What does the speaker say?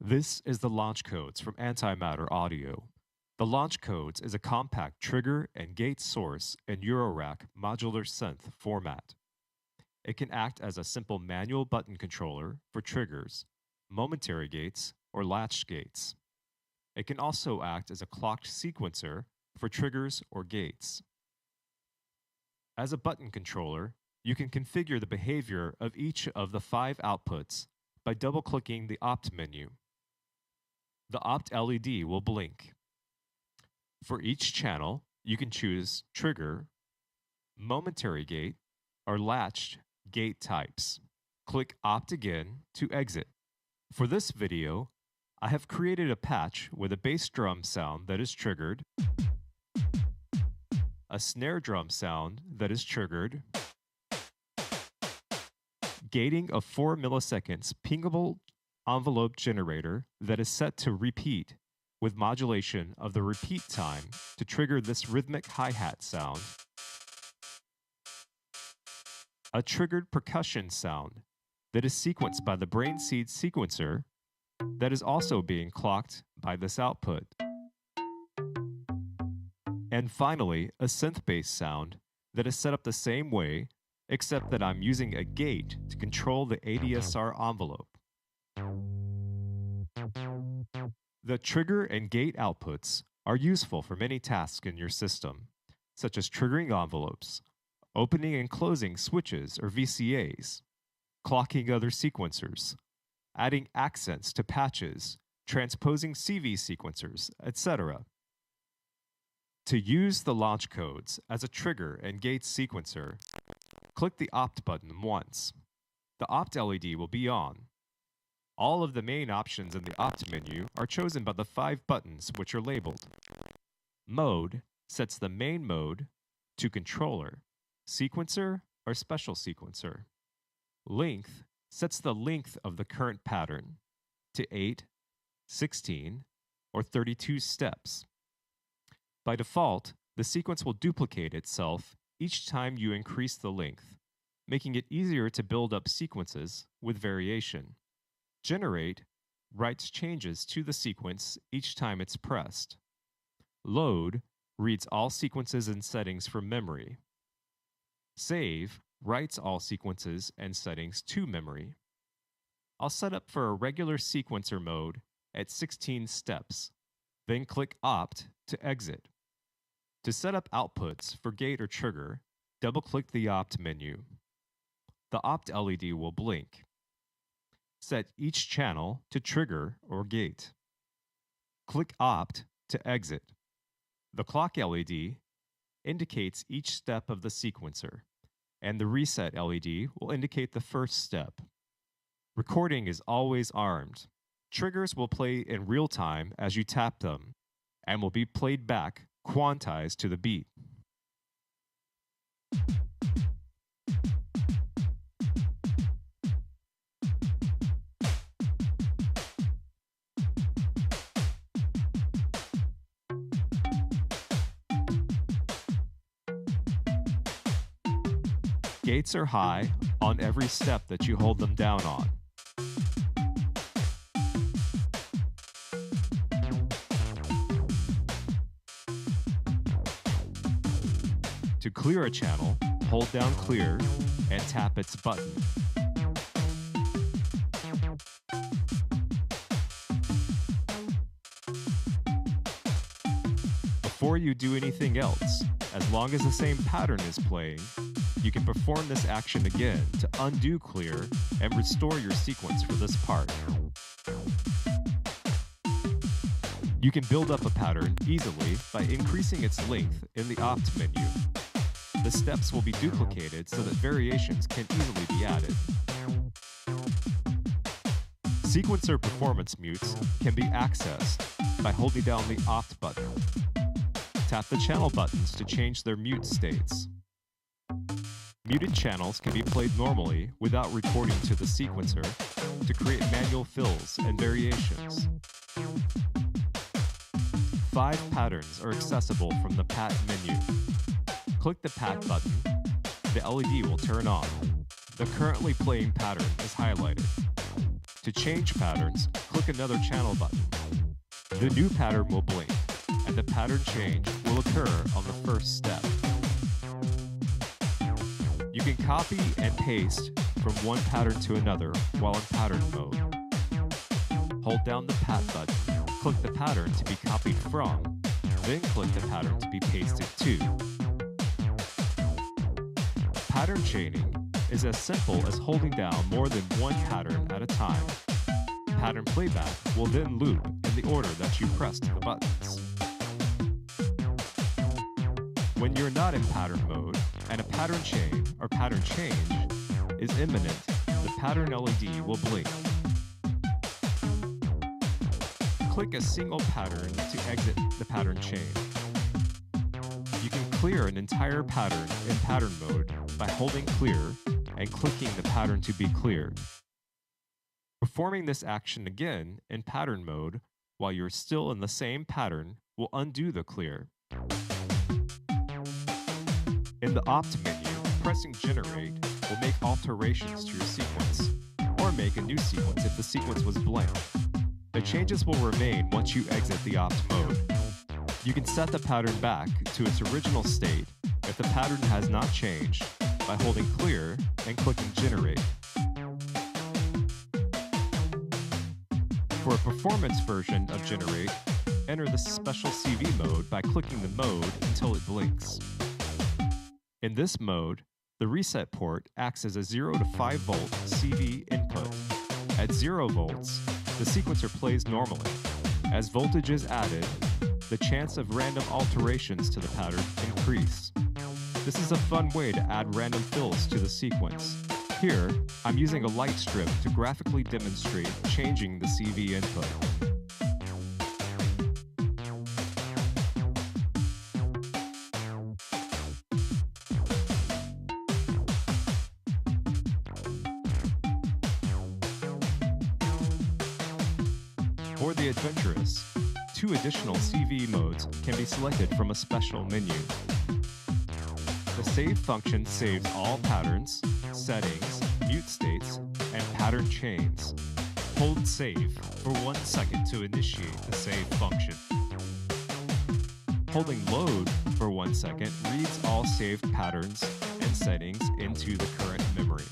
This is the Launch Codes from Antimatter Audio. The Launch Codes is a compact trigger and gate source in Eurorack modular synth format. It can act as a simple manual button controller for triggers, momentary gates, or latch gates. It can also act as a clocked sequencer for triggers or gates. As a button controller, you can configure the behavior of each of the 5 outputs by double-clicking the Opt menu. The Opt LED will blink. For each channel, you can choose trigger, momentary gate, or latched gate types. Click Opt again to exit. For this video, I have created a patch with a bass drum sound that is triggered, a snare drum sound that is triggered, gating of 4 milliseconds pingable envelope generator that is set to repeat with modulation of the repeat time to trigger this rhythmic hi-hat sound, a triggered percussion sound that is sequenced by the brain seed sequencer that is also being clocked by this output, and finally a synth-based sound that is set up the same way except that I'm using a gate to control the ADSR envelope. The trigger and gate outputs are useful for many tasks in your system, such as triggering envelopes, opening and closing switches or VCAs, clocking other sequencers, adding accents to patches, transposing CV sequencers, etc. To use the launch codes as a trigger and gate sequencer, click the Opt button once. The Opt LED will be on. All of the main options in the Opt menu are chosen by the 5 buttons which are labeled. Mode sets the main mode to controller, sequencer, or special sequencer. Length sets the length of the current pattern to 8, 16, or 32 steps. By default, the sequence will duplicate itself each time you increase the length, making it easier to build up sequences with variation. Generate writes changes to the sequence each time it's pressed. Load reads all sequences and settings from memory. Save writes all sequences and settings to memory. I'll set up for a regular sequencer mode at 16 steps, then click Opt to exit. To set up outputs for gate or trigger, double-click the Opt menu. The Opt LED will blink. Set each channel to trigger or gate. Click Opt to exit. The clock LED indicates each step of the sequencer, and the reset LED will indicate the first step. Recording is always armed. Triggers will play in real time as you tap them, and will be played back quantized to the beat. Gates are high on every step that you hold them down on. To clear a channel, hold down Clear and tap its button. Before you do anything else, as long as the same pattern is playing, you can perform this action again to undo Clear and restore your sequence for this part. You can build up a pattern easily by increasing its length in the Opt menu. The steps will be duplicated so that variations can easily be added. Sequencer performance mutes can be accessed by holding down the Opt button. Tap the channel buttons to change their mute states. Muted channels can be played normally without recording to the sequencer to create manual fills and variations. 5 patterns are accessible from the Pat menu. Click the Pat button. The LED will turn on. The currently playing pattern is highlighted. To change patterns, click click another channel button. The new pattern will blink, and the pattern change will occur on the first step. You can copy and paste from one pattern to another while in pattern mode. Hold down the Pat button, click the pattern to be copied from, then click the pattern to be pasted to. Pattern chaining is as simple as holding down more than one pattern at a time. Pattern playback will then loop in the order that you pressed the buttons. When you're not in pattern mode and a pattern chain or pattern change is imminent, the pattern LED will blink. Click a single pattern to exit the pattern chain. You can clear an entire pattern in pattern mode by holding clear and clicking the pattern to be cleared. Performing this action again in pattern mode while you're still in the same pattern will undo the clear. In the Opt menu, pressing Generate will make alterations to your sequence, or make a new sequence if the sequence was blank. The changes will remain once you exit the Opt mode. You can set the pattern back to its original state if the pattern has not changed by holding Clear and clicking Generate. For a performance version of Generate, enter the special CV mode by clicking the mode until it blinks. In this mode, the reset port acts as a 0 to 5 volt CV input. At 0 volts, the sequencer plays normally. As voltage is added, the chance of random alterations to the pattern increase. This is a fun way to add random fills to the sequence. Here, I'm using a light strip to graphically demonstrate changing the CV input. For the adventurous, 2 additional CV modes can be selected from a special menu. The Save function saves all patterns, settings, mute states, and pattern chains. Hold Save for 1 second to initiate the Save function. Holding Load for 1 second reads all saved patterns and settings into the current memory.